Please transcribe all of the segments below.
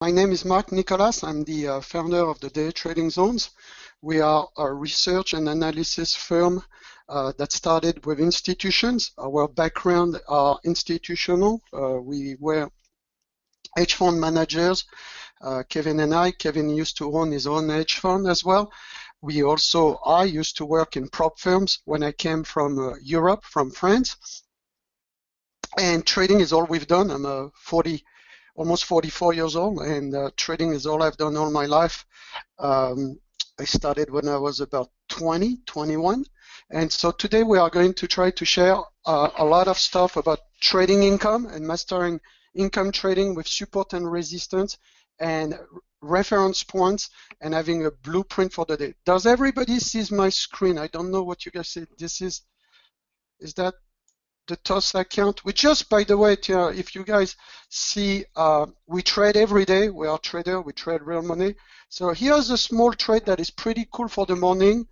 My name is Mark Nicholas. I'm the founder of the Day Trading Zones. We are a research and analysis firm that started with institutions. Our background are institutional. We were hedge fund managers, Kevin and I. Kevin used to own his own hedge fund as well. I used to work in prop firms when I came from Europe, from France. And trading is all we've done. I'm almost 44 years old, and trading is all I've done all my life. I started when I was about 21. And so today we are going to try to share a lot of stuff about trading income and mastering income trading with support and resistance and reference points and having a blueprint for the day. Does everybody see my screen? I don't know what you guys see. Is that the TOS account? We just, by the way, if you guys see, we trade every day. We are trader. We trade real money. So here's a small trade that is pretty cool for the morning.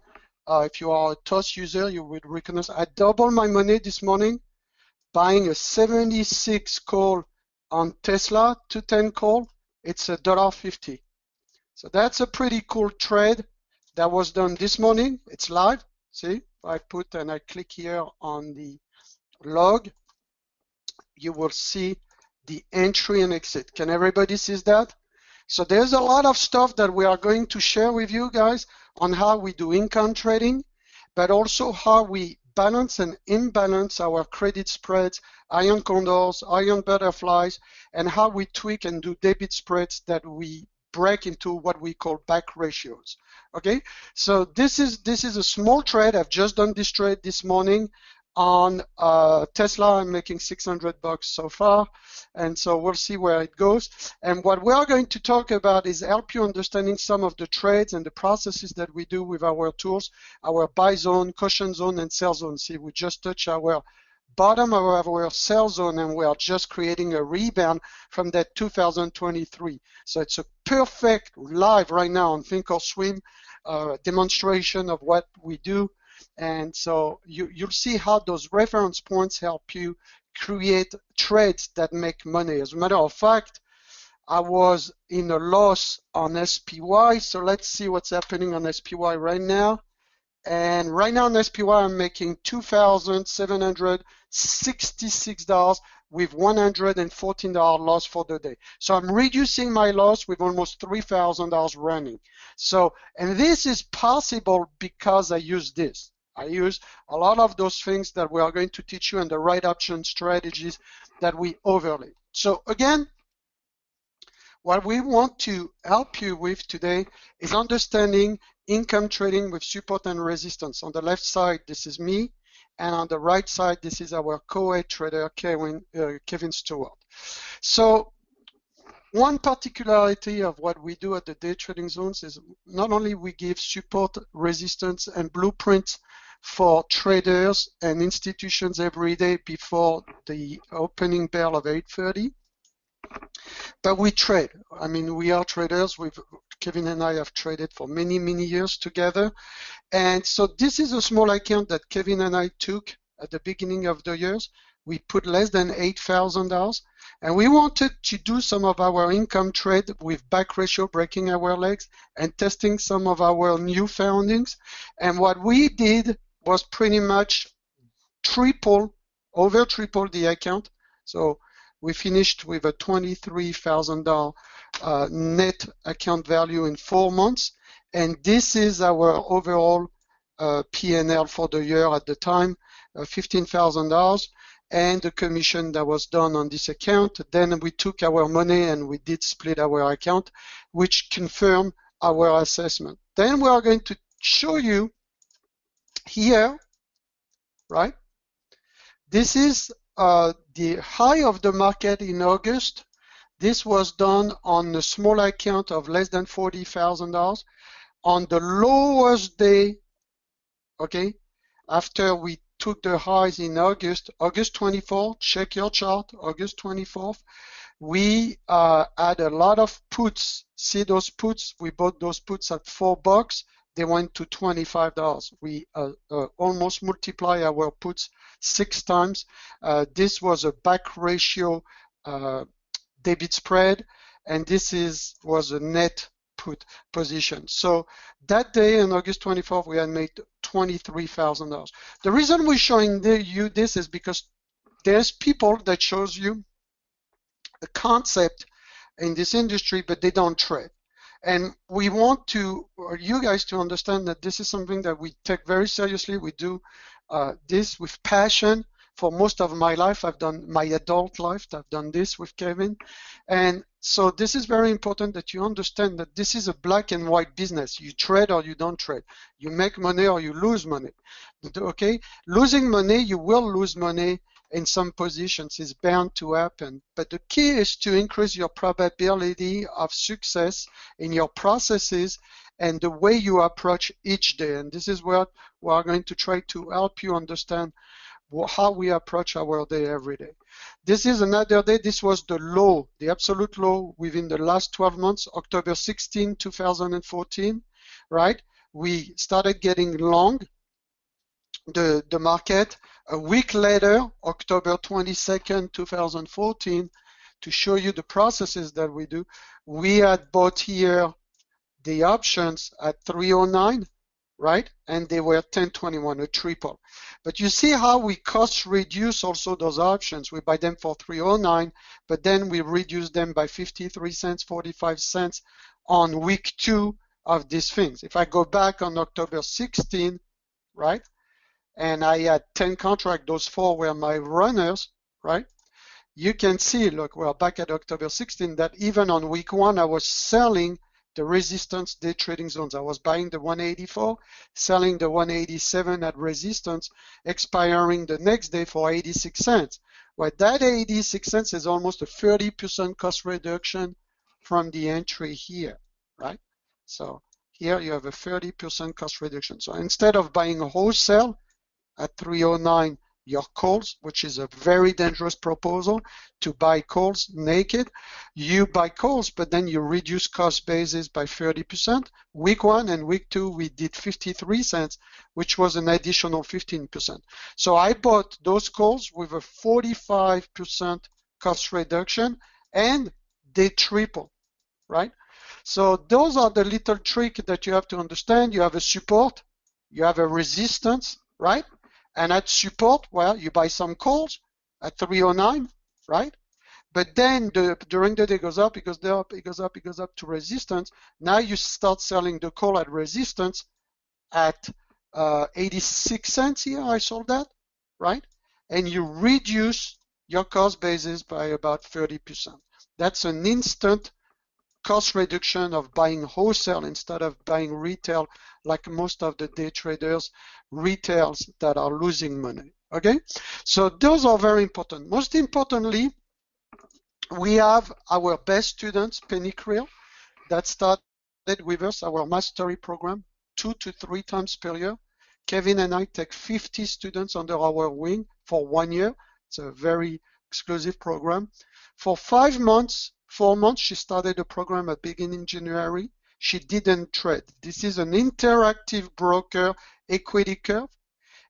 If you are a TOS user, you would recognize. I doubled my money this morning, buying a 76 call on Tesla, 210 call. It's $1.50. So that's a pretty cool trade that was done this morning. It's live. See, if I put and I click here on the log, you will see the entry and exit. Can everybody see that? So there's a lot of stuff that we are going to share with you guys on how we do income trading, but also how we balance and imbalance our credit spreads, iron condors, iron butterflies, and how we tweak and do debit spreads that we break into what we call back ratios. Okay, so this is a small trade. I've just done this trade this morning on Tesla. I'm making $600 so far, and so we'll see where it goes. And what we are going to talk about is help you understanding some of the trades and the processes that we do with our tools, our buy zone, caution zone, and sell zone. See, we just touched our bottom of our sell zone, and we are just creating a rebound from that 2023. So it's a perfect live right now on Thinkorswim demonstration of what we do. And so you'll see how those reference points help you create trades that make money. As a matter of fact, I was in a loss on SPY. So let's see what's happening on SPY right now. And right now on SPY, I'm making $2,766 with $114 loss for the day. So I'm reducing my loss with almost $3,000 running. So, and this is possible because I use this. I use a lot of those things that we are going to teach you and the right option strategies that we overlay. So again, what we want to help you with today is understanding income trading with support and resistance. On the left side, this is me, and on the right side, this is our co-head trader, Kevin Stewart. So one particularity of what we do at the Day Trading Zones is not only we give support, resistance, and blueprints for traders and institutions every day before the opening bell of 8:30, but we trade. I mean, we are traders. Kevin and I have traded for many, many years together. And so this is a small account that Kevin and I took at the beginning of the years. We put less than $8,000. And we wanted to do some of our income trade with back ratio, breaking our legs, and testing some of our new foundings. And what we did was pretty much over triple the account. So we finished with a $23,000 net account value in 4 months. And this is our overall P&L for the year at the time, $15,000. And the commission that was done on this account. Then we took our money and we did split our account, which confirmed our assessment. Then we are going to show you here, right? This is the high of the market in August. This was done on a small account of less than $40,000. On the lowest day, okay, after we took the highs in August 24th, check your chart, August 24th, we had a lot of puts. See those puts? We bought those puts at $4. They went to $25. We almost multiply our puts 6 times. This was a back ratio debit spread. and this was a net put position. So that day on August 24th, we had made $23,000. The reason we're showing you this is because there's people that shows you a concept in this industry, but they don't trade. And we want you guys to understand that this is something that we take very seriously. We do this with passion. For most of my life, I've done my adult life, I've done this with Kevin. And so this is very important that you understand that this is a black and white business. You trade or you don't trade. You make money or you lose money. Okay? Losing money, you will lose money in some positions. It's bound to happen. But the key is to increase your probability of success in your processes and the way you approach each day. And this is what we are going to try to help you understand how we approach our day every day. This is another day. This was the low, the absolute low within the last 12 months, October 16, 2014, right? We started getting long the market. A week later, October 22nd, 2014, to show you the processes that we do, we had bought here the options at 309, right? And they were 1021, a triple. But you see how we cost reduce also those options. We buy them for 309, but then we reduce them by 53 cents, 45 cents on week 2 of these things. If I go back on October 16, right? And I had 10 contracts, those 4 were my runners, right? You can see, look, we're back at October 16, that even on week 1, I was selling the resistance day trading zones. I was buying the 184, selling the 187 at resistance, expiring the next day for 86 cents. Well, that 86 cents is almost a 30% cost reduction from the entry here, right? So here you have a 30% cost reduction. So instead of buying a wholesale at 309 your calls, which is a very dangerous proposal to buy calls naked, you buy calls, but then you reduce cost basis by 30%. Week 1 and week 2, we did 53 cents, which was an additional 15%. So I bought those calls with a 45% cost reduction, and they triple, right? So those are the little trick that you have to understand. You have a support, you have a resistance, right? And at support, well, you buy some calls at 309, right? But then during the day it goes up, it goes up, it goes up, it goes up to resistance. Now you start selling the call at resistance at 86 cents here. I sold that, right? And you reduce your cost basis by about 30%. That's an instant cost reduction of buying wholesale instead of buying retail, like most of the day traders, retails that are losing money. Okay, so those are very important. Most importantly, we have our best students, Penny Creel, that started with us, our mastery program, 2 to 3 times per year. Kevin and I take 50 students under our wing for 1 year. It's a very exclusive program. For 5 months, 4 months, she started the program at beginning January. She didn't trade. This is an interactive broker equity curve.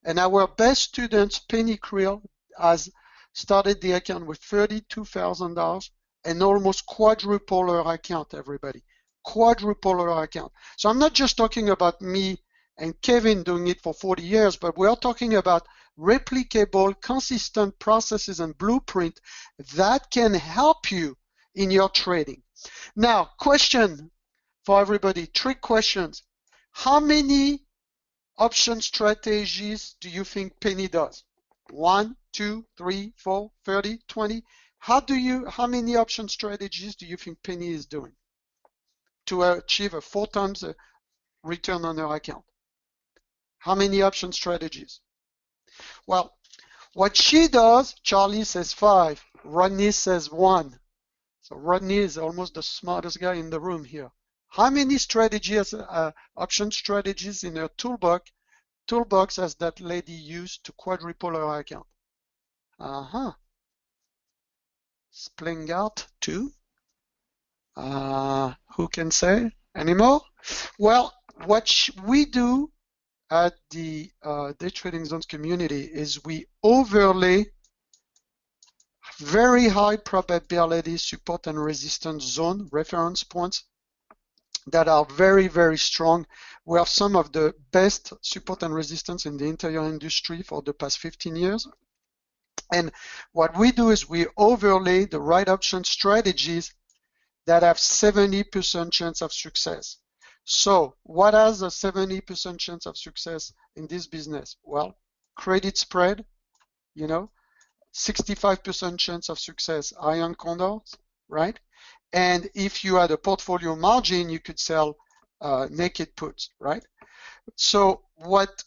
And our best students, Penny Creel, has started the account with $32,000 and almost quadruple her account, everybody. Quadruple her account. So I'm not just talking about me and Kevin doing it for 40 years, but we're talking about replicable, consistent processes and blueprint that can help you in your trading. Now, question for everybody, trick questions. How many option strategies do you think Penny does? 1, 2, 3, 4, 30, 20? How many option strategies do you think Penny is doing to achieve a 4 times return on her account? How many option strategies? Well, what she does, Charlie says 5, Rodney says 1. So Rodney is almost the smartest guy in the room here. How many strategies, option strategies in her toolbox has that lady used to quadruple her account? Spling out 2. Who can say anymore? Well, what we do at the Day Trading Zones community is we overlay very high probability support and resistance zone, reference points that are very, very strong. We have some of the best support and resistance in the entire industry for the past 15 years. And what we do is we overlay the right option strategies that have 70% chance of success. So what has a 70% chance of success in this business? Well, credit spread, 65% chance of success, iron condors, right? And if you had a portfolio margin, you could sell naked puts, right? So what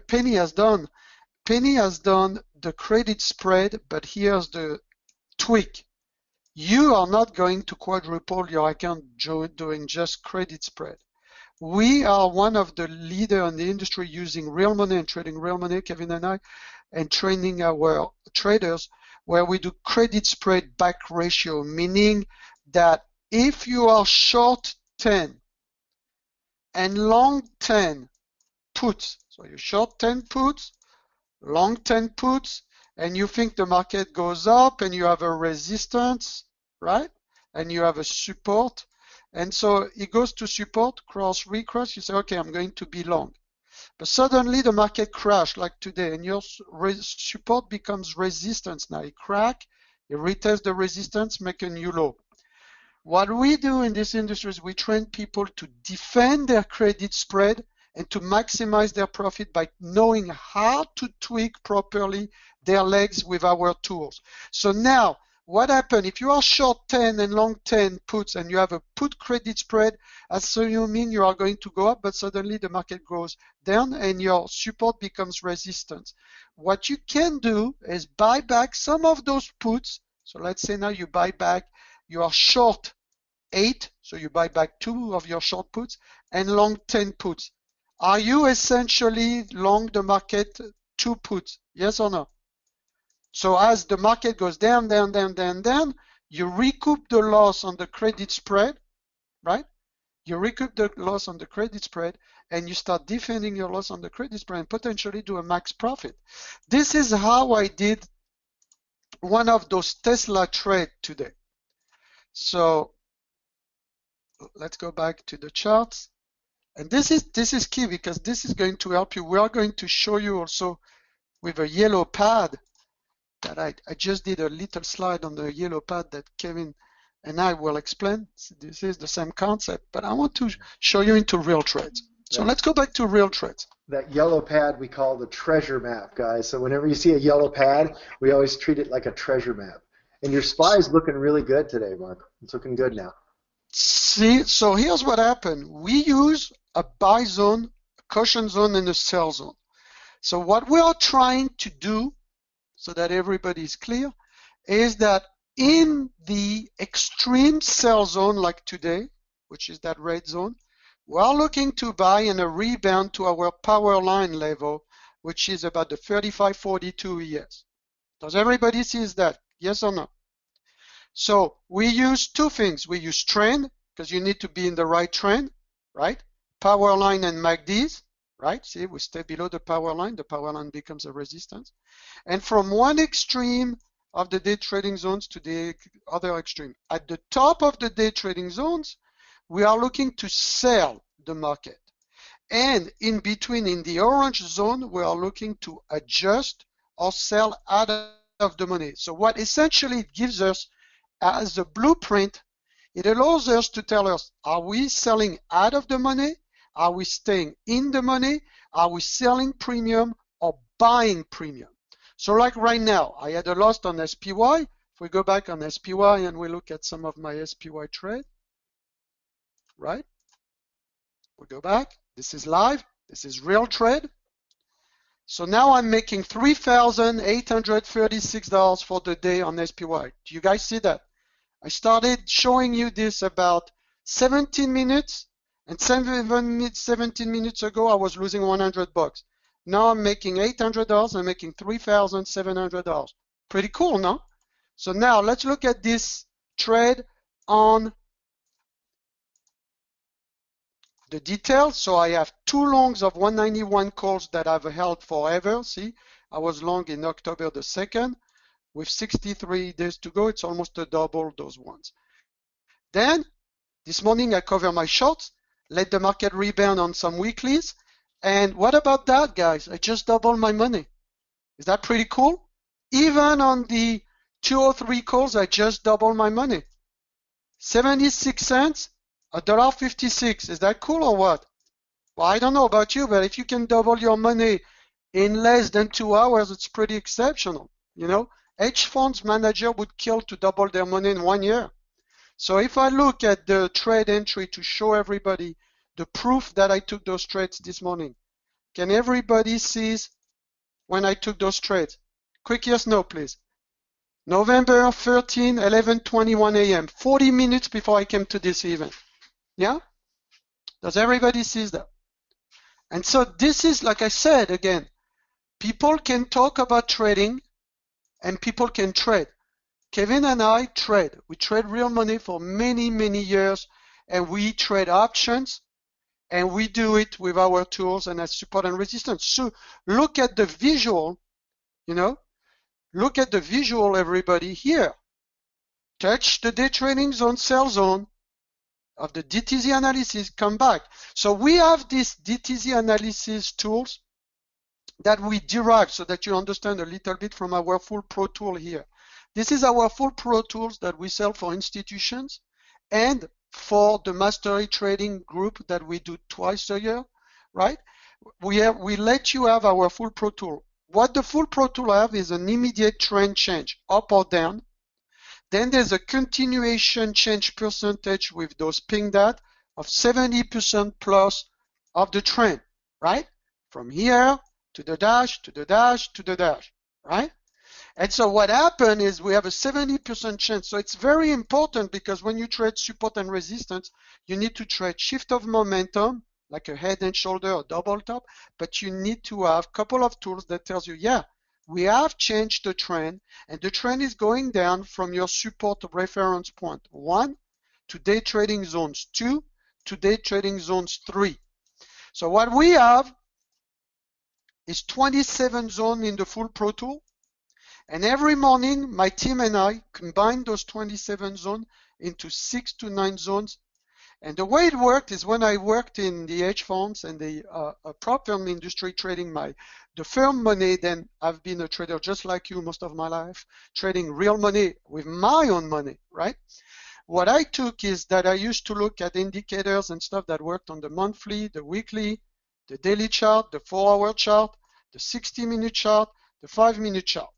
Penny has done the credit spread, but here's the tweak. You are not going to quadruple your account doing just credit spread. We are one of the leaders in the industry using real money and trading real money, Kevin and I, and training our traders where we do credit spread back ratio, meaning that if you are short 10 and long 10 puts, so you short 10 puts, long 10 puts, and you think the market goes up and you have a resistance, right? And you have a support. And so it goes to support, cross, recross. You say, okay, I'm going to be long. But suddenly the market crashed like today and your support becomes resistance. Now it crack, it retests the resistance, make a new low. What we do in this industry is we train people to defend their credit spread and to maximize their profit by knowing how to tweak properly their legs with our tools. So now, what happens if you are short 10 and long 10 puts and you have a put credit spread, assuming you are going to go up, but suddenly the market goes down and your support becomes resistance. What you can do is buy back some of those puts. So let's say now you buy back, you are short 8, so you buy back 2 of your short puts and long 10 puts. Are you essentially long the market 2 puts? Yes or no? So as the market goes down, you recoup the loss on the credit spread, right? You recoup the loss on the credit spread and you start defending your loss on the credit spread and potentially do a max profit. This is how I did one of those Tesla trades today. So let's go back to the charts. And this is key because this is going to help you. We are going to show you also with a yellow pad that I just did a little slide on the yellow pad that Kevin and I will explain. This is the same concept, but I want to show you into real trades. So let's go back to real trades. That yellow pad we call the treasure map, guys. So whenever you see a yellow pad, we always treat it like a treasure map. And your SPY is looking really good today, Mark. It's looking good now. See, so here's what happened. We use a buy zone, a caution zone, and a sell zone. So what we are trying to do, so that everybody is clear, is that in the extreme sell zone like today, which is that red zone, we are looking to buy in a rebound to our power line level, which is about the 35.42 ES. Does everybody see that? Yes or no? So we use two things. We use trend, because you need to be in the right trend, right? Power line and MACDs, right? See, we stay below the power line becomes a resistance. And from one extreme of the day trading zones to the other extreme. At the top of the day trading zones, we are looking to sell the market. And in between, in the orange zone, we are looking to adjust or sell out of the money. So what essentially it gives us as a blueprint, it allows us to tell us, are we selling out of the money? Are we staying in the money? Are we selling premium or buying premium? So like right now, I had a loss on SPY. If we go back on SPY and we look at some of my SPY trade, right? We go back. This is live. This is real trade. So now I'm making $3,836 for the day on SPY. Do you guys see that? I started showing you this about 17 minutes, and 17 minutes ago I was losing 100 bucks. Now I'm making $800. I'm making $3,700. Pretty cool, no? So now let's look at this trade on the details. So I have two longs of 191 calls that I've held forever. See, I was long in October the 2nd. with 63 days to go. It's almost a double those ones. Then this morning I cover my shorts, let the market rebound on some weeklies. And what about that, guys? I just doubled my money. Is that pretty cool? Even on the 203 calls, I just doubled my money. 76 cents, $1.56. Is that cool or what? Well, I don't know about you, but if you can double your money in less than 2 hours, it's pretty exceptional. You know, hedge funds manager would kill to double their money in 1 year. So if I look at the trade entry to show everybody the proof that I took those trades this morning, can everybody see when I took those trades? Quick yes, no, please. November 13, 11:21 a.m., 40 minutes before I came to this event. Yeah? Does everybody see that? And so this is, like I said, again, people can talk about trading and people can trade. Kevin and I trade. We trade real money for many, many years, and we trade options, and we do it with our tools and as support and resistance. So look at the visual, you know, look at the visual, everybody, here. Touch the day trading zone, sell zone of the DTZ analysis, come back. So we have these DTZ analysis tools that we derive so that you understand a little bit from our full pro tool here. This is our full pro tools that we sell for institutions and for the mastery trading group that we do twice a year, right? We let you have our full pro tool. What the full pro tool have is an immediate trend change, up or down. Then there's a continuation change percentage with those ping that of 70% plus of the trend, right? From here to the dash, to the dash, to the dash, right? And so what happened is we have a 70% chance. So it's very important because when you trade support and resistance, you need to trade shift of momentum, like a head and shoulder or double top, but you need to have a couple of tools that tells you, yeah, we have changed the trend, and the trend is going down from your support reference point 1 to day trading zones 2 to day trading zones 3. So what we have is 27 zones in the full pro tool. And every morning, my team and I combine those 27 zones into 6 to 9 zones. And the way it worked is when I worked in the hedge funds and the prop firm industry trading the firm money, then I've been a trader just like you most of my life, trading real money with my own money, right? What I took is that I used to look at indicators and stuff that worked on the monthly, the weekly, the daily chart, the 4-hour chart, the 60-minute chart, the 5-minute chart.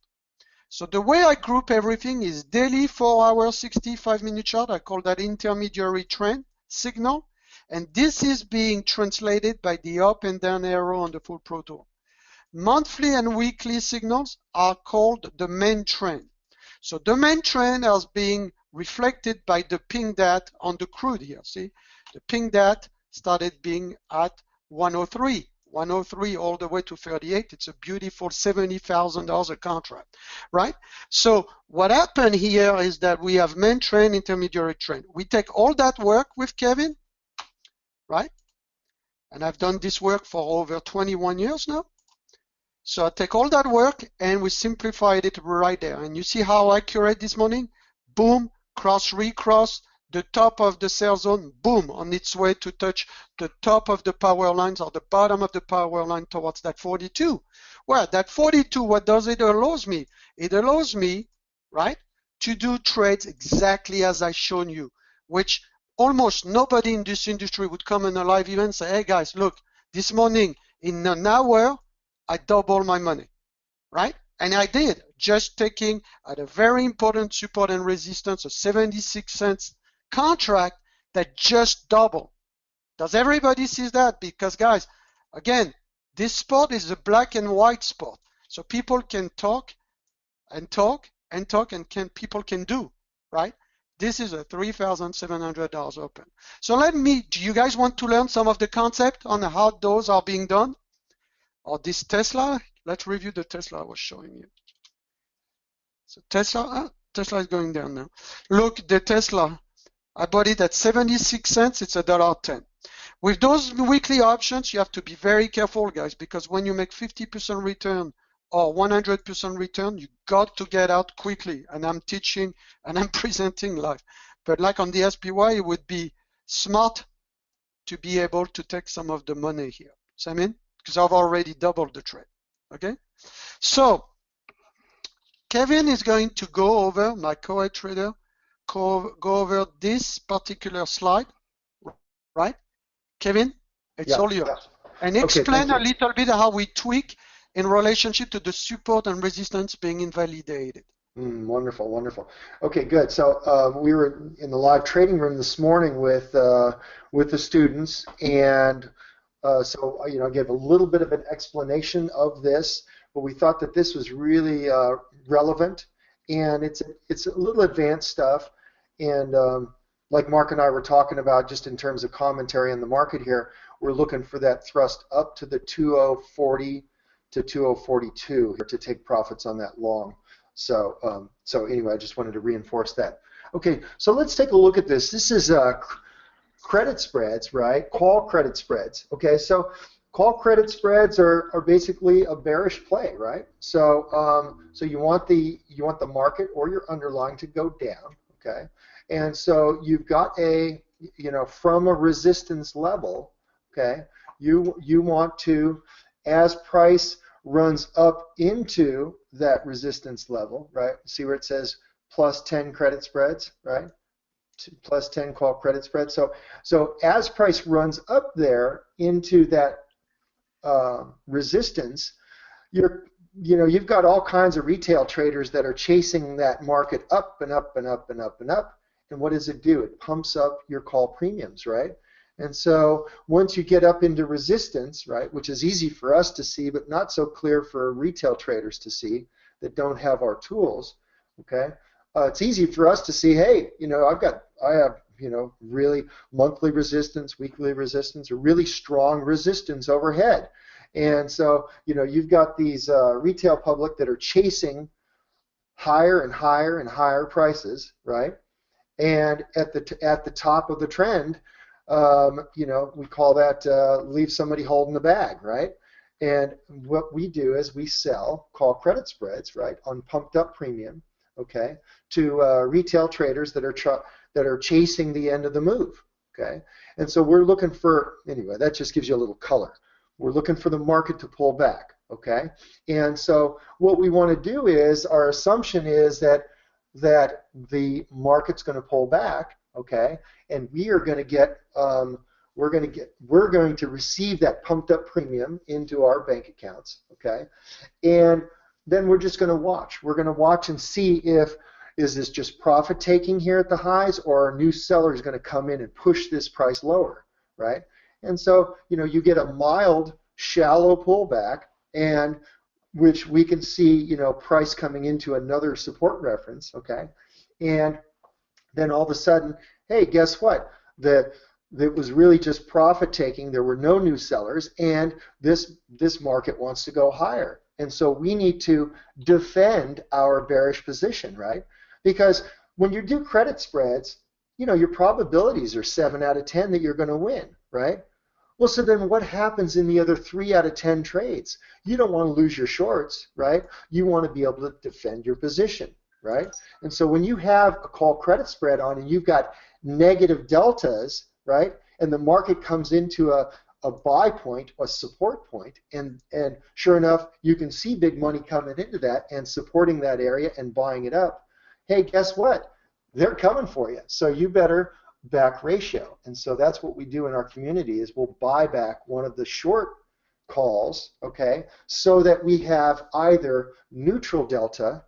So the way I group everything is daily, 4-hour, 65-minute chart. I call that intermediary trend signal. And this is being translated by the up and down arrow on the full pro tool. Monthly and weekly signals are called the main trend. So the main trend is being reflected by the ping dat on the crude here. See, the ping dat started being at 103. 103 all the way to 38. It's a beautiful $70,000 a contract, right? So what happened here is that we have main trend, intermediary trend. We take all that work with Kevin, right? And I've done this work for over 21 years now. So I take all that work and we simplified it right there. And you see how accurate this morning? Boom, cross, recross, the top of the sell zone, boom, on its way to touch the top of the power lines or the bottom of the power line towards that 42. Well, that 42, what does it allows me? It allows me, right, to do trades exactly as I shown you, which almost nobody in this industry would come in a live event and say, hey guys, look, this morning in an hour, I doubled my money, right? And I did, just taking at a very important support and resistance, a 76 cents contract that just doubled. Does everybody see that? Because guys, again, this sport is a black and white sport. So people can talk and talk and talk and people can do, right? This is a $3,700 open. So do you guys want to learn some of the concept on how those are being done? Or this Tesla? Let's review the Tesla I was showing you. So Tesla is going down now. Look, the Tesla, I bought it at 76 cents. It's $1.10. With those weekly options, you have to be very careful, guys, because when you make 50% return or 100% return, you got to get out quickly. And I'm teaching and I'm presenting live. But like on the SPY, it would be smart to be able to take some of the money here. So I mean, because I've already doubled the trade. Okay, so Kevin is going to go over, my co-head trader, go over this particular slide, right? Kevin, it's all yours. And explain a little bit how we tweak in relationship to the support and resistance being invalidated. Wonderful, wonderful. Okay, good. So we were in the live trading room this morning with the students, and so I gave a little bit of an explanation of this, but we thought that this was really relevant, and it's a little advanced stuff, and like Mark and I were talking about, just in terms of commentary on the market here, we're looking for that thrust up to the 2040 to 2042 here to take profits on that long. So anyway, I just wanted to reinforce that. Okay, so let's take a look at this. This is credit spreads, right? Call credit spreads. Okay, so call credit spreads are basically a bearish play, right? So so you want the market or your underlying to go down, okay? And so you've got from a resistance level, okay? You want to, as price runs up into that resistance level, right? See where it says plus 10 credit spreads, right? Plus 10 call credit spreads. So as price runs up there into that resistance, you've got all kinds of retail traders that are chasing that market up and up and up and up and up. And what does it do? It pumps up your call premiums, right? And so once you get up into resistance, right, which is easy for us to see, but not so clear for retail traders to see that don't have our tools, okay? It's easy for us to see, hey, I have really monthly resistance, weekly resistance, or really strong resistance overhead. And so, you've got these retail public that are chasing higher and higher and higher prices, right? And at the top of the trend, we call that leave somebody holding the bag, right? And what we do is we sell call credit spreads, right, on pumped up premium, okay, to retail traders that are chasing the end of the move, okay? And so we're looking for, anyway, that just gives you a little color. We're looking for the market to pull back, okay? And so what we want to do is, our assumption is that the market's going to pull back, okay, and we're going to receive that pumped up premium into our bank accounts, okay, and then we're just going to watch. We're going to watch and see is this just profit taking here at the highs, or are new sellers going to come in and push this price lower, right? And so you get a mild, shallow pullback, and which we can see, price coming into another support reference, okay? And then all of a sudden, hey, guess what? That was really just profit taking. There were no new sellers, and this market wants to go higher. And so we need to defend our bearish position, right? Because when you do credit spreads, your probabilities are 7 out of 10 that you're going to win, right? Well, so then what happens in the other 3 out of 10 trades? You don't want to lose your shorts, right? You want to be able to defend your position, right? And so when you have a call credit spread on and you've got negative deltas, right, and the market comes into a buy point, a support point, and sure enough, you can see big money coming into that and supporting that area and buying it up. Hey, guess what? They're coming for you. So you better back ratio. And so that's what we do in our community, is we'll buy back one of the short calls, okay, so that we have either neutral delta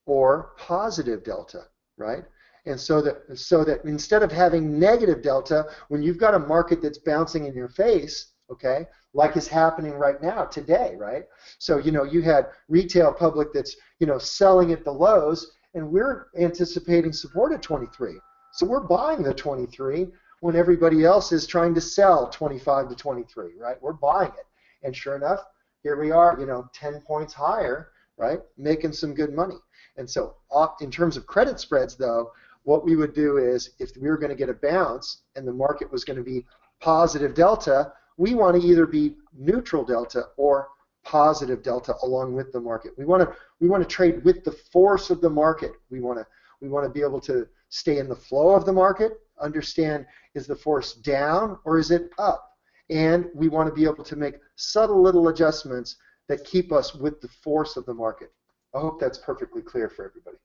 or positive delta, right? And so that instead of having negative delta, when you've got a market that's bouncing in your face, okay, like is happening right now today, right? So you had retail public that's selling at the lows, and we're anticipating support at 23. So we're buying the 23 when everybody else is trying to sell 25 to 23, right? We're buying it. And sure enough, here we are, 10 points higher, right? Making some good money. And so in terms of credit spreads, though, what we would do is, if we were going to get a bounce and the market was going to be positive delta, we want to either be neutral delta or positive delta along with the market. We want to trade with the force of the market. We want to be able to stay in the flow of the market, understand, is the force down or is it up? And we want to be able to make subtle little adjustments that keep us with the force of the market. I hope that's perfectly clear for everybody.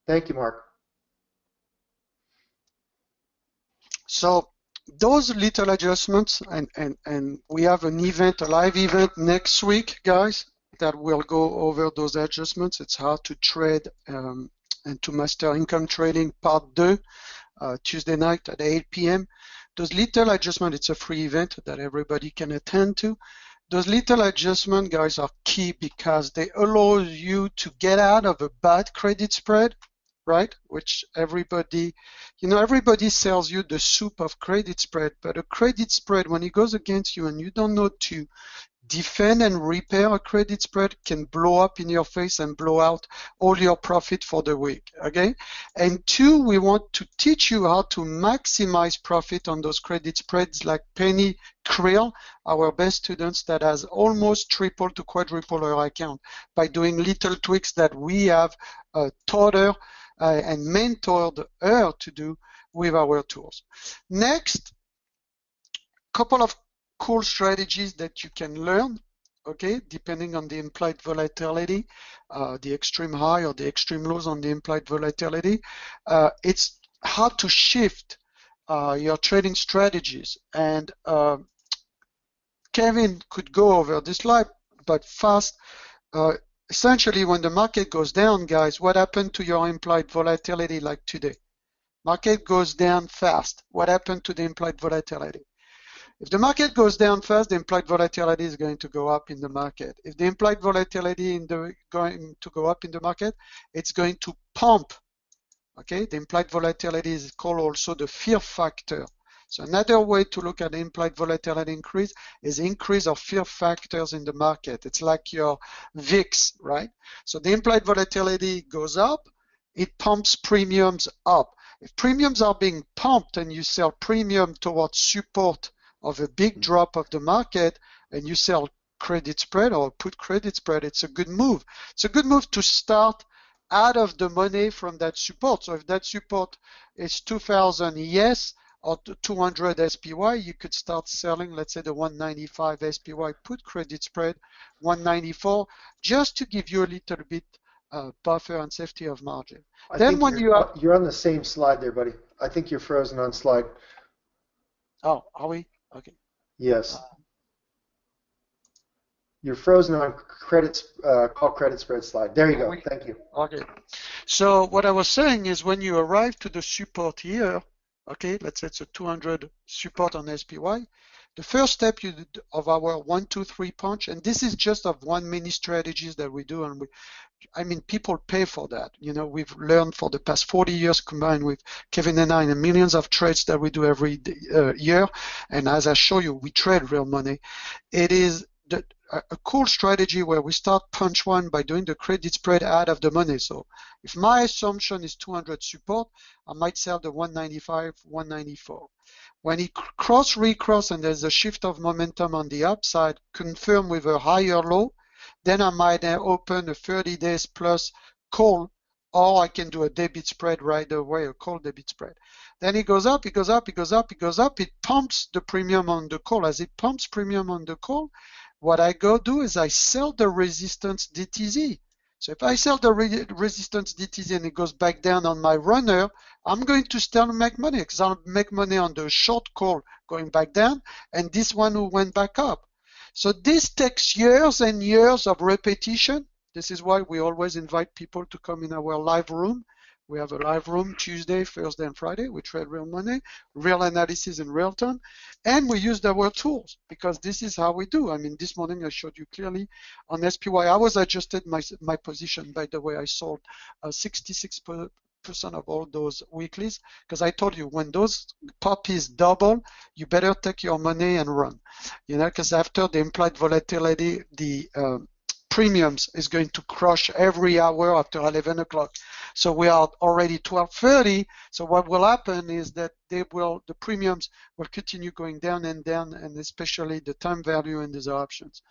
Thank you, Mark. So those little adjustments, and we have an event, a live event next week, guys, that will go over those adjustments. It's how to trade and to master income trading part 2, Tuesday night at 8 p.m. Those little adjustments, it's a free event that everybody can attend to. Those little adjustments, guys, are key because they allow you to get out of a bad credit spread, right? Which everybody sells you the soup of credit spread, but a credit spread, when it goes against you and you don't know to defend and repair a credit spread, can blow up in your face and blow out all your profit for the week, okay? And 2, we want to teach you how to maximize profit on those credit spreads, like Penny Krill, our best students, that has almost triple to quadruple her account by doing little tweaks that we have taught her and mentored her to do with our tools. Next, couple of cool strategies that you can learn, okay, depending on the implied volatility, the extreme high or the extreme lows on the implied volatility. It's how to shift your trading strategies. And Kevin could go over this slide, but fast. Essentially, when the market goes down, guys, what happened to your implied volatility like today? Market goes down fast. What happened to the implied volatility? If the market goes down fast, the implied volatility is going to go up in the market. If the implied volatility going to go up in the market, it's going to pump. Okay, the implied volatility is called also the fear factor. So another way to look at the implied volatility increase is increase of fear factors in the market. It's like your VIX, right? So the implied volatility goes up, it pumps premiums up. If premiums are being pumped and you sell premium towards support of a big drop of the market and you sell credit spread or put credit spread, it's a good move. It's a good move to start out of the money from that support. So if that support is 2,000 ES or 200 SPY, you could start selling, let's say, the 195 SPY put credit spread, 194, just to give you a little bit buffer and safety of margin. Then when you're on the same slide there, buddy. I think you're frozen on slide. Oh, are we? Okay. Yes. You're frozen on call credit spread slide. There you go. Thank you. Okay. So what I was saying is when you arrive to the support here, okay, let's say it's a 200 support on SPY, the first step of our 1, 2, 3 punch, and this is just of one mini strategies that we do, and people pay for that. You know, we've learned for the past 40 years combined with Kevin and I and millions of trades that we do every year, and as I show you, we trade real money. It is a cool strategy where we start punch 1 by doing the credit spread out of the money. So if my assumption is 200 support, I might sell the 195, 194. When it recross and there's a shift of momentum on the upside, confirm with a higher low, then I might open a 30 days plus call, or I can do a debit spread right away, a call debit spread. Then it goes up, it goes up, it goes up, it goes up, it pumps the premium on the call. As it pumps premium on the call, what I go do is I sell the resistance DTZ. So if I sell the resistance DTZ and it goes back down on my runner, I'm going to still make money because I'll make money on the short call going back down and this one who went back up. So this takes years and years of repetition. This is why we always invite people to come in our live room. We have a live room Tuesday, Thursday, and Friday. We trade real money, real analysis in real time, and we use our tools because this is how we do. I mean, this morning I showed you clearly on SPY. I was adjusted my position, by the way. I sold 66% of all those weeklies because I told you when those puppies double, you better take your money and run. You know, because after the implied volatility, the premiums is going to crush every hour after 11 o'clock. So we are already 12:30. So what will happen is that the premiums will continue going down, and especially the time value in these options.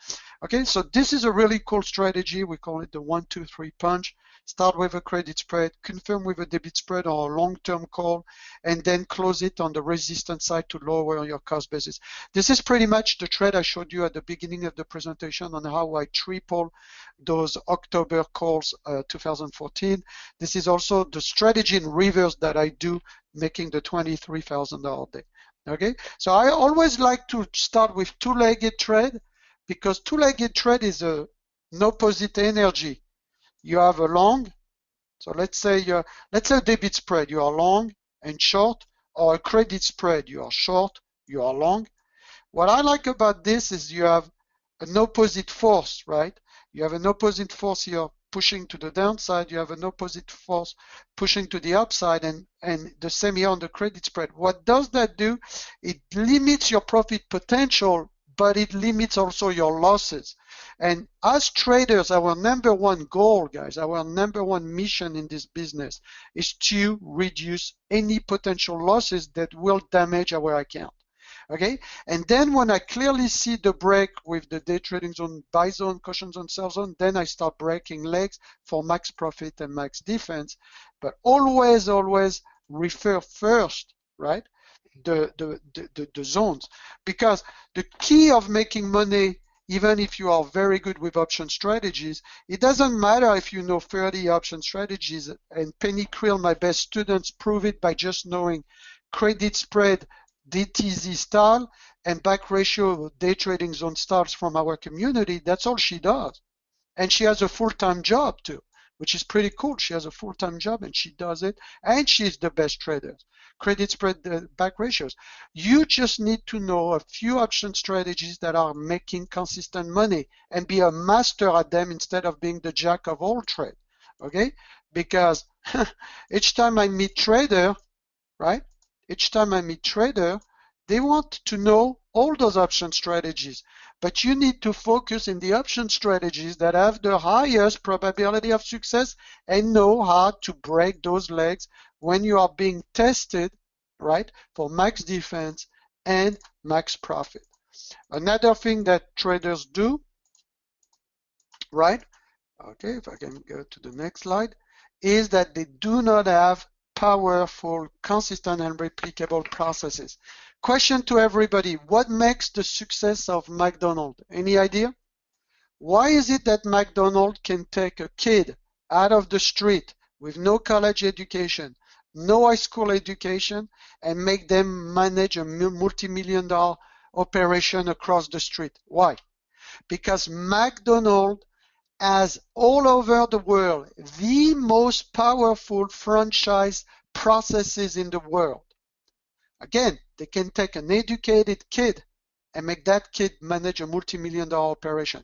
Okay, so this is a really cool strategy. We call it the 1-2-3 punch. Start with a credit spread, confirm with a debit spread or a long-term call, and then close it on the resistance side to lower your cost basis. This is pretty much the trade I showed you at the beginning of the presentation on how I triple those October calls 2014. This is also the strategy in reverse that I do, making the $23,000 a day. Okay, so I always like to start with two-legged trade, because two-legged trade is an opposite energy. You have a long, so let's say a debit spread, you are long and short, or a credit spread, you are short, you are long. What I like about this is you have an opposite force, right? You have an opposite force here pushing to the downside, you have an opposite force pushing to the upside, and the same here on the credit spread. What does that do? It limits your profit potential, but it limits also your losses. And as traders, our number one goal, guys, our number one mission in this business is to reduce any potential losses that will damage our account. Okay, and then when I clearly see the break with the day trading zone, buy zone, caution zone, sell zone, then I start breaking legs for max profit and max defense. But always refer first, right, the zones, because the key of making money, even if you are very good with option strategies, it doesn't matter if you know 30 option strategies. And Penny Creel, my best students, prove it by just knowing credit spread, DTZ style, and back ratio day trading zone styles from our community. That's all she does. And she has a full-time job too, which is pretty cool. She has a full-time job and she does it, and she's the best trader. Credit spread, back ratios. You just need to know a few option strategies that are making consistent money and be a master at them instead of being the jack of all trades. Okay? Because each time I meet trader, right? Each time I meet trader, they want to know all those option strategies, but you need to focus in the option strategies that have the highest probability of success and know how to break those legs when you are being tested, right, for max defense and max profit. Another thing that traders do, right, okay, if I can go to the next slide, is that they do not have powerful, consistent, and replicable processes. Question to everybody: what makes the success of McDonald's? Any idea? Why is it that McDonald's can take a kid out of the street with no college education, no high school education, and make them manage a multi-million-dollar operation across the street? Why? Because McDonald's has all over the world the most powerful franchise processes in the world. Again, they can take an educated kid and make that kid manage a multi-million-dollar operation,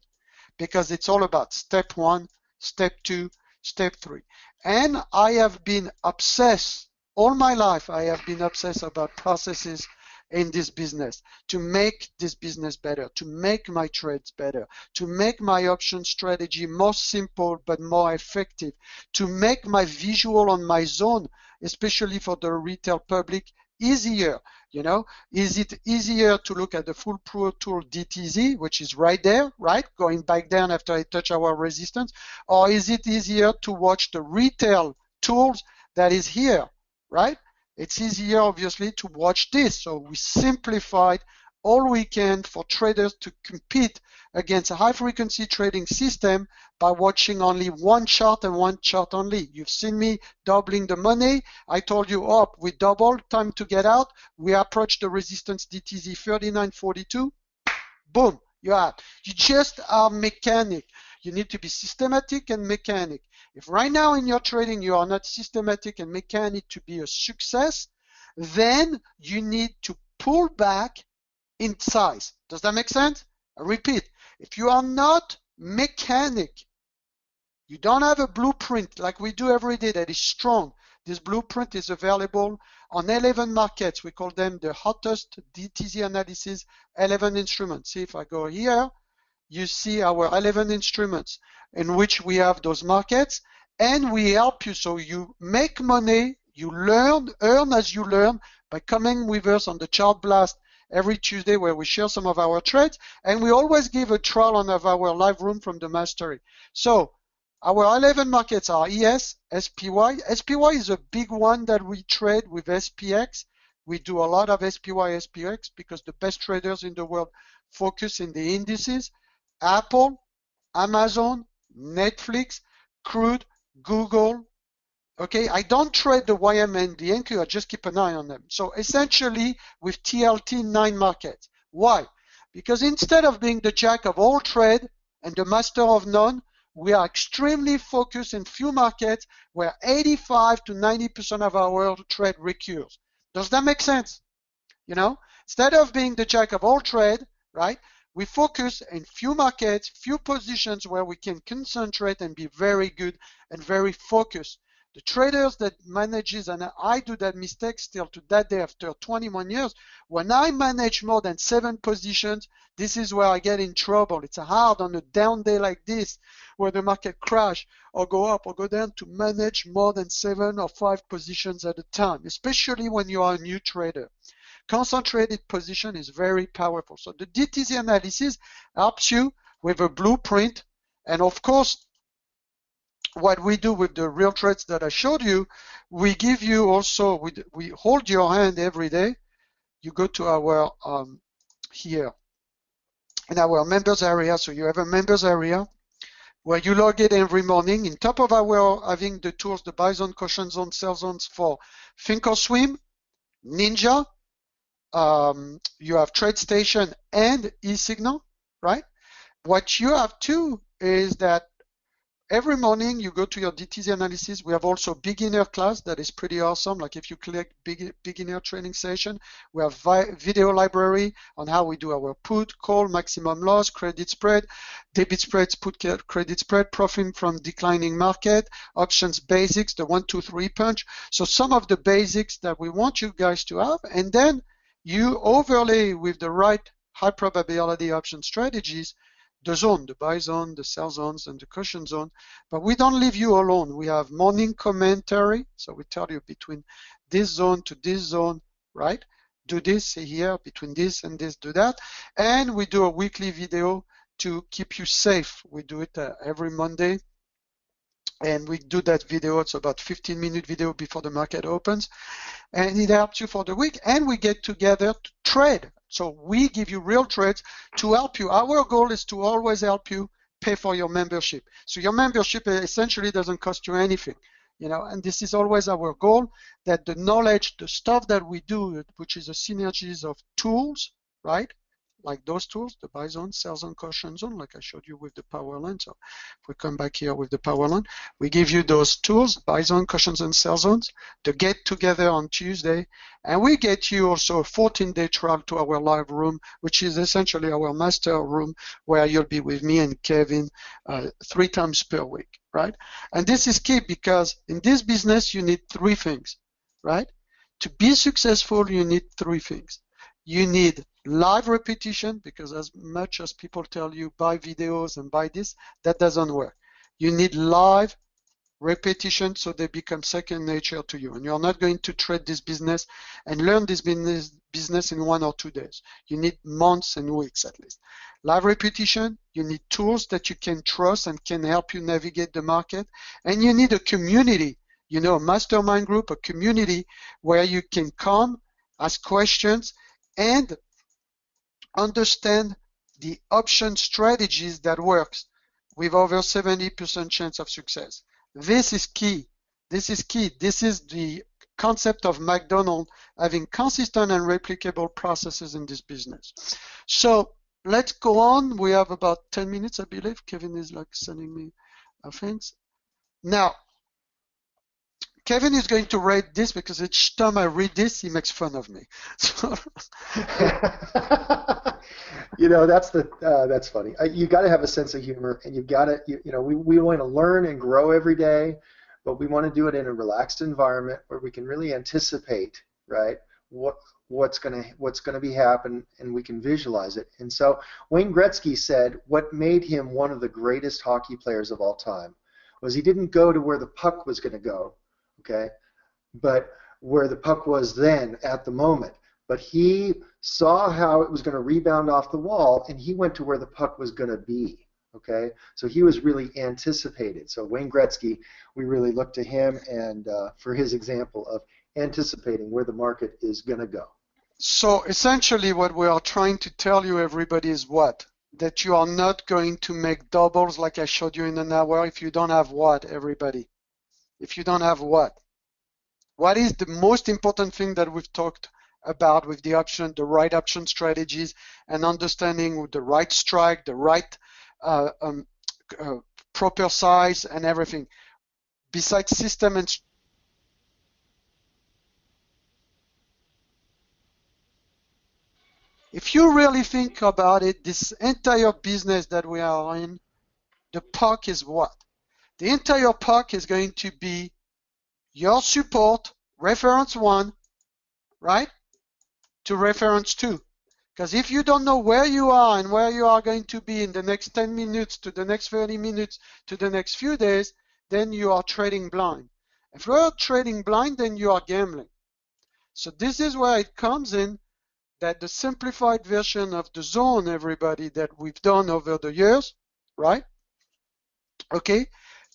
because it's all about step 1, step 2, step 3. And I have been obsessed all my life. I have been obsessed about processes in this business, to make this business better, to make my trades better, to make my option strategy more simple but more effective, to make my visual on my zone, especially for the retail public, easier. You know, is it easier to look at the full pro tool DTZ, which is right there, right, going back down after I touch our resistance, or is it easier to watch the retail tools that is here, right? It's easier, obviously, to watch this. So we simplified all we can for traders to compete against a high-frequency trading system by watching only one chart and one chart only. You've seen me doubling the money. I told you, oh, we doubled, time to get out. We approached the resistance DTZ 39.42. Boom, you're out. You just are mechanic. You need to be systematic and mechanic. If right now in your trading you are not systematic and mechanic to be a success, then you need to pull back in size. Does that make sense? I repeat, if you are not mechanic, you don't have a blueprint like we do every day that is strong. This blueprint is available on 11 markets. We call them the hottest DTZ analysis 11 instruments. See, if I go here, you see our 11 instruments in which we have those markets, and we help you. So you make money, you earn as you learn by coming with us on the Chart Blast every Tuesday where we share some of our trades, and we always give a trial on of our live room from the mastery. So our 11 markets are ES, SPY. SPY is a big one that we trade with SPX. We do a lot of SPY, SPX because the best traders in the world focus in the indices. Apple, Amazon, Netflix, crude, Google. Okay, I don't trade the YM and the NQ, I just keep an eye on them. So essentially with TLT 9 markets. Why? Because instead of being the jack of all trade and the master of none, we are extremely focused in few markets where 85 to 90% of our trade recurs. Does that make sense? You know, instead of being the jack of all trade, right, we focus in few markets, few positions where we can concentrate and be very good and very focused. The traders that manages, and I do that mistake still to that day after 21 years, when I manage more than 7 positions, this is where I get in trouble. It's hard on a down day like this, where the market crash or go up or go down, to manage more than 7 or 5 positions at a time, especially when you are a new trader. Concentrated position is very powerful. So the DTZ analysis helps you with a blueprint. And of course, what we do with the real trades that I showed you, we give you also, we hold your hand every day. You go to our, here, in our members area. So you have a members area where you log in every morning. In top of our having the tools, the Bizon, caution zone, sell zones for Thinkorswim, Ninja, you have TradeStation and eSignal, right? What you have too is that every morning you go to your DTZ analysis. We have also beginner class that is pretty awesome. Like if you click beginner training session, we have video library on how we do our put, call, maximum loss, credit spread, debit spreads, put credit spread, profit from declining market, options basics, the 1, 2, 3 punch. So some of the basics that we want you guys to have, and then you overlay with the right high probability option strategies the zone, the buy zone, the sell zones, and the caution zone. But we don't leave you alone. We have morning commentary. So we tell you between this zone to this zone, right? Do this here, between this and this, do that. And we do a weekly video to keep you safe. We do it every Monday. And we do that video. It's about 15-minute video before the market opens. And it helps you for the week. And we get together to trade. So we give you real trades to help you. Our goal is to always help you pay for your membership. So your membership essentially doesn't cost you anything, you know, and this is always our goal, that the knowledge, the stuff that we do, which is a synergies of tools, right? Like those tools, the buy zone, sell zone, caution zone, like I showed you with the power line. So if we come back here with the power line, we give you those tools, buy zone, caution zone, sell zones, to get together on Tuesday. And we get you also a 14-day trial to our live room, which is essentially our master room, where you'll be with me and Kevin 3 times per week, right? And this is key because in this business, you need 3 things, right? To be successful, you need 3 things. You need live repetition, because as much as people tell you buy videos and buy this, that doesn't work. You need live repetition so they become second nature to you. And you're not going to trade this business and learn this business in 1 or 2 days. You need months and weeks at least. Live repetition, you need tools that you can trust and can help you navigate the market. And you need a community, you know, a mastermind group, a community where you can come, ask questions, and understand the option strategies that works with over 70% chance of success. This is key. This is key. This is the concept of McDonald's having consistent and replicable processes in this business. So let's go on. We have about 10 minutes, I believe. Kevin is like sending me things. Now, Kevin is going to read this because each time I read this, he makes fun of me. So you know, that's funny. You got to have a sense of humor, and you've got to, you know, we want to learn and grow every day, but we want to do it in a relaxed environment where we can really anticipate, right, what's gonna be happen, and we can visualize it. And so Wayne Gretzky said what made him one of the greatest hockey players of all time was he didn't go to where the puck was going to go, okay, but where the puck was then at the moment. But he saw how it was going to rebound off the wall, and he went to where the puck was going to be. Okay, so he was really anticipated. So Wayne Gretzky, we really look to him and for his example of anticipating where the market is going to go. So essentially what we are trying to tell you, everybody, is what? That you are not going to make doubles like I showed you in an hour if you don't have what, everybody? If you don't have what? What is the most important thing that we've talked about with the option, the right option strategies, and understanding the right strike, the right proper size and everything? Besides system and if you really think about it, this entire business that we are in, the puck is what? The entire puck is going to be your support, reference 1, right, to reference 2. Because if you don't know where you are and where you are going to be in the next 10 minutes to the next 30 minutes to the next few days, then you are trading blind. If you are trading blind, then you are gambling. So this is where it comes in, that the simplified version of the zone, everybody, that we've done over the years, right? Okay,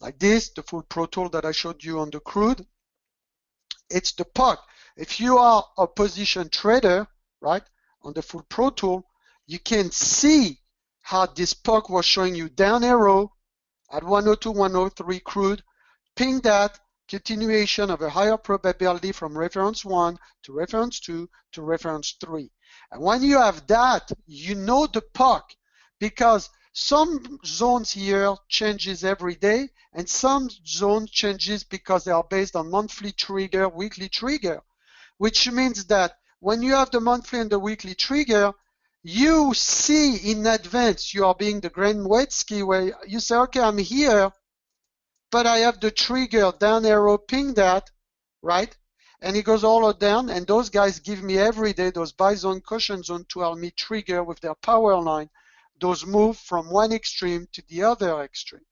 like this, the full Pro Tool that I showed you on the crude, it's the puck. If you are a position trader, right, on the full Pro Tool, you can see how this puck was showing you down arrow at 102, 103 crude, ping that, continuation of a higher probability from reference 1 to reference 2 to reference 3. And when you have that, you know the puck, because some zones here changes every day, and some zone changes because they are based on monthly trigger, weekly trigger, which means that when you have the monthly and the weekly trigger, you see in advance, you are being the Gretzky, where you say, okay, I'm here, but I have the trigger down arrow, ping that, right? And it goes all the way down, and those guys give me every day those Bizon caution zone to help me trigger with their power line, those move from one extreme to the other extreme.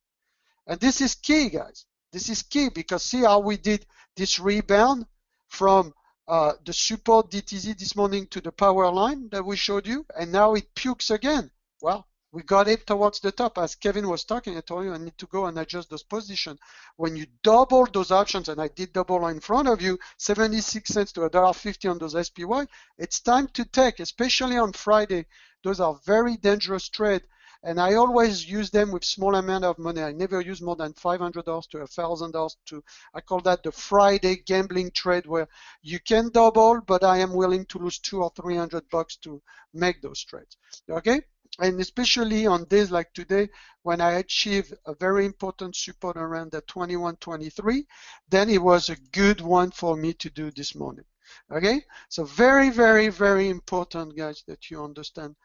And this is key, guys. This is key, because see how we did this rebound from the support DTZ this morning to the power line that we showed you, and now it pukes again. Well, we got it towards the top. As Kevin was talking, I told you I need to go and adjust those positions. When you double those options, and I did double in front of you, 76 cents to $1.50 on those SPY, it's time to take, especially on Friday. Those are very dangerous trades, and I always use them with small amount of money. I never use more than $500 to $1,000. I call that the Friday gambling trade, where you can double, but I am willing to lose $200 or $300 to make those trades. Okay? And especially on days like today, when I achieve a very important support around the 21.23, then it was a good one for me to do this morning. Okay, so very, very, very important, guys, that you understand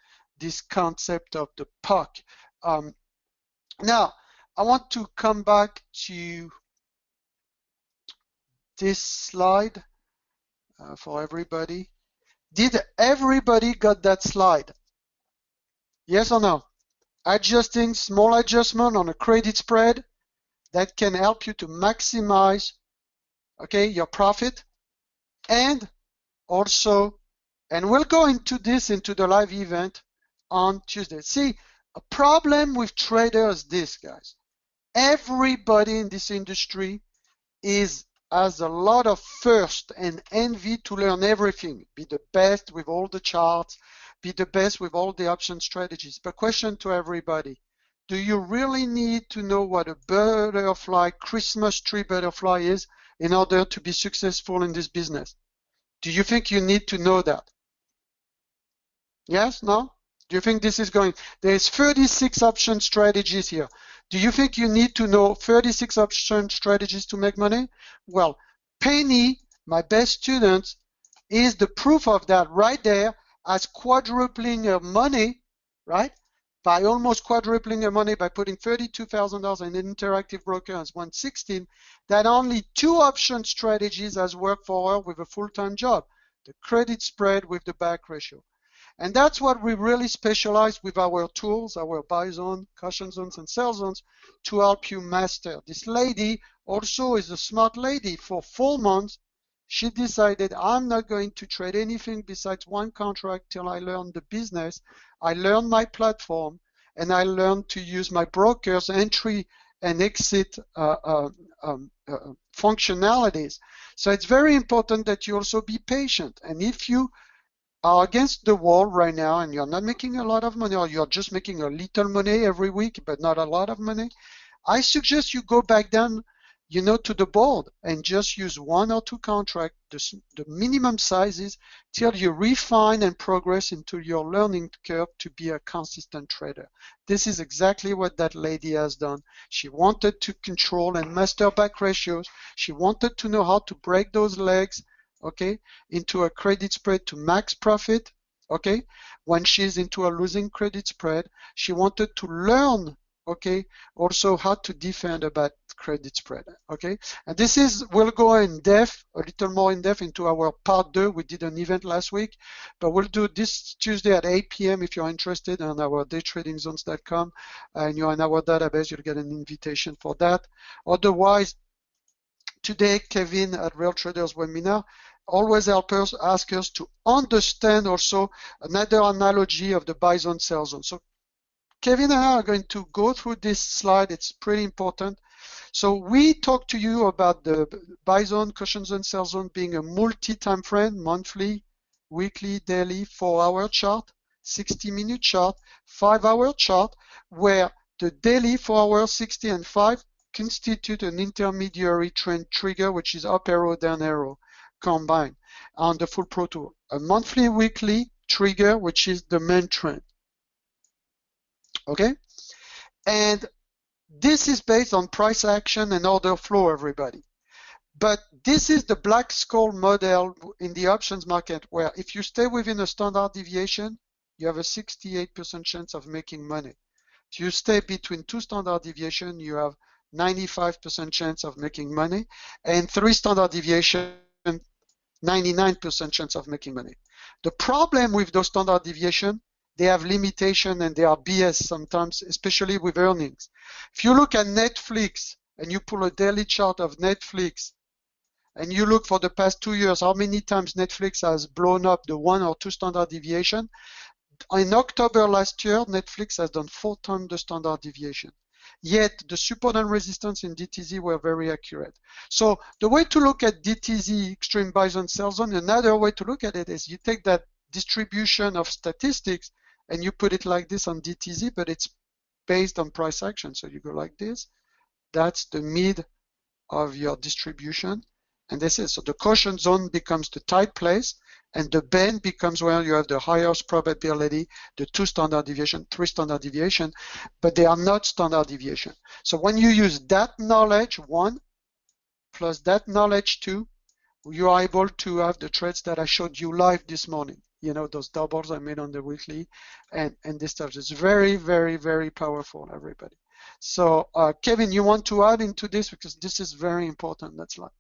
this concept of the puck. Now, I want to come back to this slide for everybody. Did everybody got that slide? Yes or no? Adjusting, small adjustment on a credit spread that can help you to maximize, okay, your profit. And also, and we'll go into this into the live event on Tuesday. See, a problem with traders is this, guys. Everybody in this industry has a lot of thirst and envy to learn everything, be the best with all the charts, be the best with all the option strategies. But question to everybody, do you really need to know what a butterfly, Christmas tree butterfly is in order to be successful in this business? Do you think you need to know that? Yes? No? Do you think this is going? There's 36 option strategies here. Do you think you need to know 36 option strategies to make money? Well, Penny, my best student, is the proof of that right there, as quadrupling her money, right? By almost quadrupling her money by putting $32,000 in an interactive broker as 116, that only 2 option strategies has worked for her with a full-time job. the credit spread with the back ratio. And that's what we really specialize with our tools, our buy zone, caution zones, and sell zones to help you master. This lady also is a smart lady. For 4 months, she decided, I'm not going to trade anything besides one contract till I learn the business. I learned my platform, and I learned to use my broker's entry and exit functionalities. So it's very important that you also be patient. And if you are against the wall right now and you're not making a lot of money, or you're just making a little money every week but not a lot of money, I suggest you go back down, to the board and just use 1 or 2 contracts, the minimum sizes, till you refine and progress into your learning curve to be a consistent trader. This is exactly what that lady has done. She wanted to control and master back ratios. She wanted to know how to break those legs, okay, into a credit spread to max profit, okay. When she's into a losing credit spread, she wanted to learn, okay, also how to defend a bad credit spread, okay. And this is, we'll go in depth, a little more in depth into our part 2. We did an event last week, but we'll do this Tuesday at 8 p.m. if you're interested on our daytradingzones.com and you're in our database, you'll get an invitation for that. Otherwise, today, Kevin at Real Traders Webinar always ask us to understand also another analogy of the buy zone, sell zone. So Kevin and I are going to go through this slide. It's pretty important. So we talked to you about the buy zone, caution zone, sell zone being a multi-time frame, monthly, weekly, daily, 4-hour chart, 60-minute chart, 5-hour chart, where the daily 4-hour, 60, and 5 constitute an intermediary trend trigger, which is up arrow, down arrow combined on the full Pro Tool. A monthly, weekly trigger, which is the main trend. Okay? And this is based on price action and order flow, everybody. But this is the black skull model in the options market, where if you stay within a standard deviation, you have a 68% chance of making money. If you stay between 2 standard deviations, you have 95% chance of making money, and 3 standard deviation, 99% chance of making money. The problem with those standard deviation, they have limitation and they are BS sometimes, especially with earnings. If you look at Netflix and you pull a daily chart of Netflix and you look for the past 2 years, how many times Netflix has blown up the 1 or 2 standard deviation? In October last year, Netflix has done 4 times the standard deviation. Yet the support and resistance in DTZ were very accurate. So the way to look at DTZ, extreme buy zone, sell zone, another way to look at it is you take that distribution of statistics and you put it like this on DTZ, but it's based on price action. So you go like this. That's the mid of your distribution. And this is, so the caution zone becomes the tight place, and the band becomes where you have the highest probability, the 2 standard deviation, 3 standard deviation, but they are not standard deviation. So when you use that knowledge, 1, plus that knowledge, 2, you are able to have the trades that I showed you live this morning. Those doubles I made on the weekly and this stuff. It's very, very, very powerful, everybody. So Kevin, you want to add into this, because this is very important, that slide.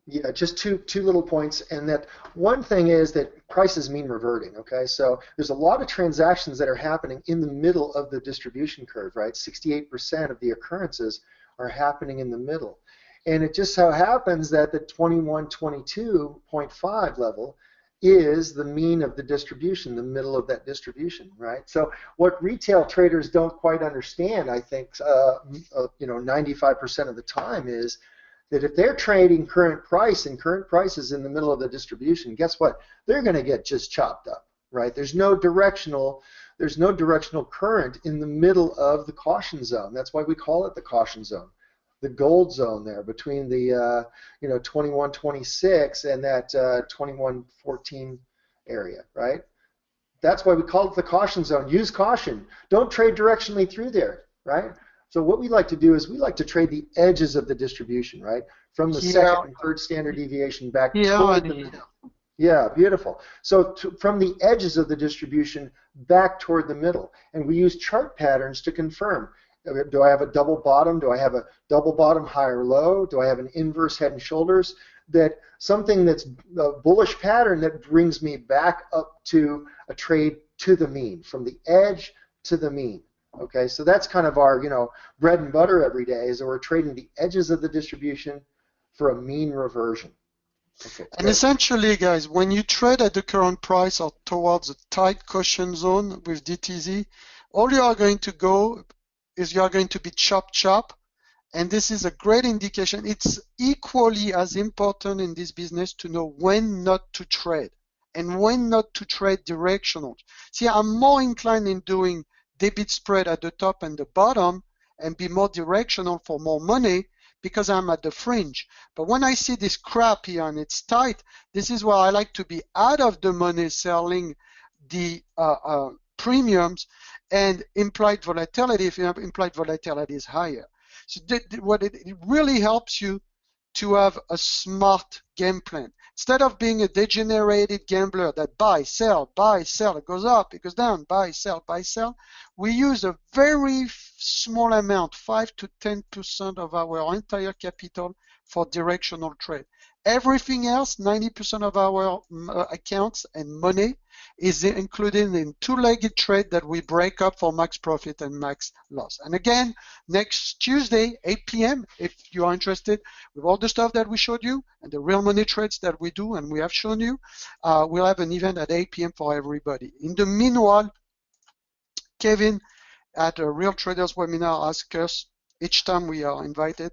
Yeah, just two little points, and that one thing is that prices mean reverting, okay? So there's a lot of transactions that are happening in the middle of the distribution curve, right? 68% of the occurrences are happening in the middle. And it just so happens that the 2122.5 level is the mean of the distribution, the middle of that distribution, right? So what retail traders don't quite understand, I think, 95% of the time, is that if they're trading current price and current price is in the middle of the distribution, guess what? They're going to get just chopped up, right? There's no directional current in the middle of the caution zone. That's why we call it the caution zone, the gold zone there between the 2126 and that 2114 area, right? That's why we call it the caution zone. Use caution. Don't trade directionally through there, right? So what we like to do is we like to trade the edges of the distribution, right? From the second and third standard deviation back toward the middle. Yeah, beautiful. So from the edges of the distribution back toward the middle. And we use chart patterns to confirm. Do I have a double bottom? Do I have a double bottom higher low? Do I have an inverse head and shoulders? that something that's a bullish pattern that brings me back up to a trade to the mean, from the edge to the mean. Okay, so that's kind of our, bread and butter every day, is that we're trading the edges of the distribution for a mean reversion. Okay, and essentially, guys, when you trade at the current price or towards a tight caution zone with DTZ, all you are going to go is you are going to be chop. And this is a great indication. It's equally as important in this business to know when not to trade and when not to trade directional. See, I'm more inclined in doing debit spread at the top and the bottom and be more directional for more money because I'm at the fringe. But when I see this crap here and it's tight, this is where I like to be out of the money selling the premiums and implied volatility. If you have implied volatility is higher. So it really helps you to have a smart game plan. Instead of being a degenerated gambler that buy, sell, it goes up, it goes down, buy, sell, we use a very small amount, 5 to 10% of our entire capital for directional trade. Everything else, 90% of our accounts and money is included in two-legged trade that we break up for max profit and max loss. And again, next Tuesday, 8 p.m., if you are interested with all the stuff that we showed you and the real money trades that we do and we have shown you, we'll have an event at 8 p.m. for everybody. In the meanwhile, Kevin at a Real Traders webinar asks us each time we are invited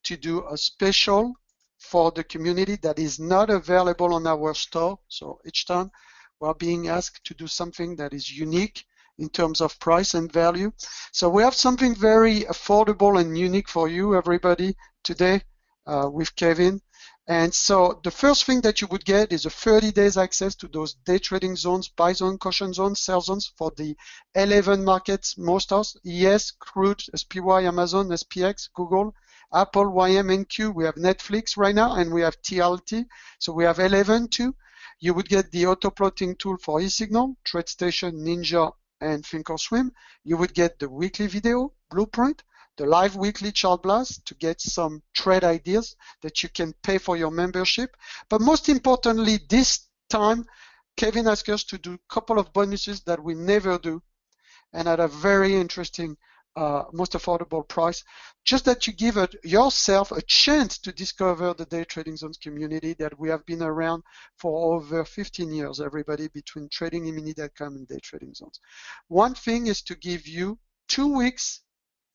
to do a special for the community that is not available on our store. So each time we're being asked to do something that is unique in terms of price and value. So we have something very affordable and unique for you, everybody, today with Kevin. And so the first thing that you would get is a 30 days access to those day trading zones, buy zone, caution zone, sell zones for the 11 markets, most of ES, Crude, SPY, Amazon, SPX, Google, Apple, YM, NQ. We have Netflix right now, and we have TLT. So we have 11 too. You would get the auto plotting tool for eSignal, TradeStation, Ninja, and Thinkorswim. You would get the weekly video blueprint, the live weekly chart blast to get some trade ideas that you can pay for your membership. But most importantly, this time, Kevin asked us to do a couple of bonuses that we never do and at a very interesting, most affordable price, just that you give yourself a chance to discover the Day Trading Zones community that we have been around for over 15 years, everybody, between tradingimini.com and Day Trading Zones. One thing is to give you 2 weeks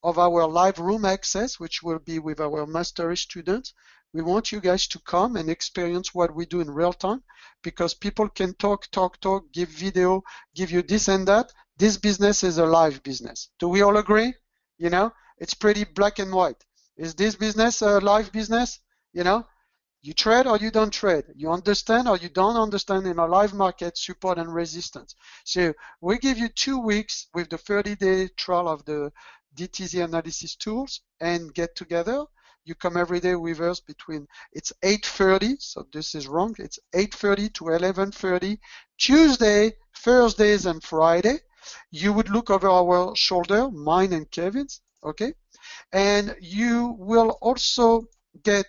of our live room access, which will be with our mastery students. We want you guys to come and experience what we do in real time, because people can talk, give video, give you this and that. This business is a live business. Do we all agree? You know, it's pretty black and white. Is this business a live business? You know, you trade or you don't trade. You understand or you don't understand in a live market, support and resistance. So we give you 2 weeks with the 30-day trial of the DTZ analysis tools and get together. You come every day with us between, it's 8:30, so this is wrong. It's 8:30 to 11:30, Tuesday, Thursdays, and Friday. You would look over our shoulder, mine and Kevin's, okay? And you will also get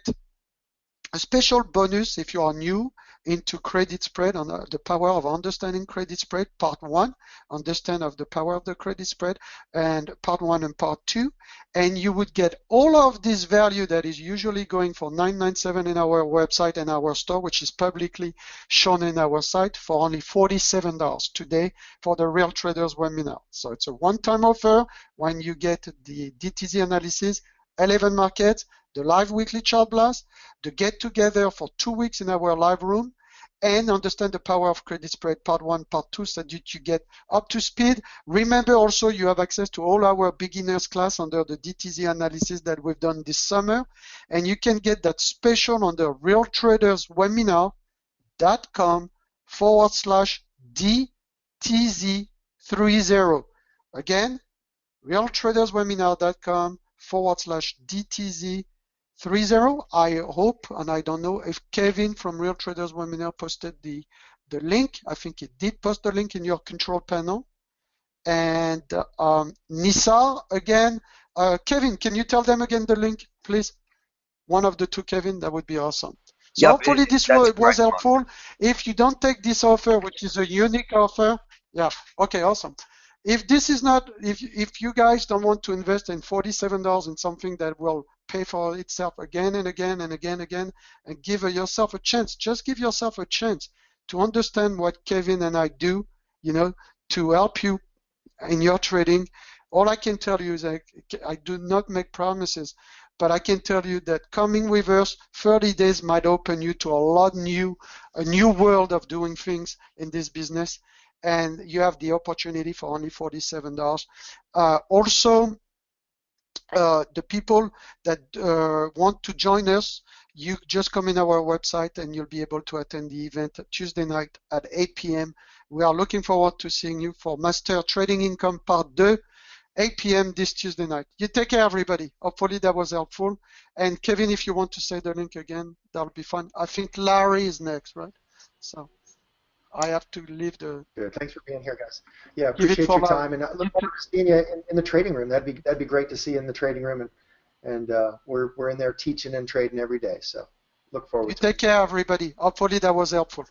a special bonus if you are new into credit spread on the power of understanding credit spread, part 1, understand of the power of the credit spread, and part 1 and part 2. And you would get all of this value that is usually going for $9.97 in our website and our store, which is publicly shown in our site, for only $47 today for the Real Traders webinar. So it's a one-time offer when you get the DTZ analysis, 11 markets, the live weekly chart blast, the get-together for 2 weeks in our live room, and understand the power of credit spread, part 1, part 2, so that you get up to speed. Remember also you have access to all our beginners class under the DTZ analysis that we've done this summer, and you can get that special on the realtraderswebinar.com/DTZ30. Again, realtraderswebinar.com/DTZ30. I hope, and I don't know if Kevin from Real Traders Webinar posted the link. I think he did post the link in your control panel. And Nisar, again, Kevin, can you tell them again the link, please? One of the two, Kevin, that would be awesome. So Yep, hopefully this that's was correct, Mark. helpful. If you don't take this offer, which is a unique offer, yeah, okay, awesome. If this is not, if you guys don't want to invest in $47 in something that will pay for itself again and again and again and again, and give yourself a chance, just give yourself a chance to understand what Kevin and I do, you know, to help you in your trading. All I can tell you is I do not make promises, but I can tell you that coming with us, 30 days might open you to a new world of doing things in this business, and you have the opportunity for only $47. Also, the people that want to join us, you just come in our website and you'll be able to attend the event Tuesday night at 8 p.m. We are looking forward to seeing you for Master Trading Income Part 2, 8 p.m. this Tuesday night. You take care, everybody. Hopefully that was helpful. And Kevin, if you want to say the link again, that'll be fun. I think Larry is next, right? So I have to leave the. Good. Thanks for being here, guys. Yeah, Give it appreciate for your Larry. time, and I look forward to seeing you in the trading room. That'd be great to see you in the trading room, and we're in there teaching and trading every day. So look You forward to it. take care, everybody. Hopefully that was helpful.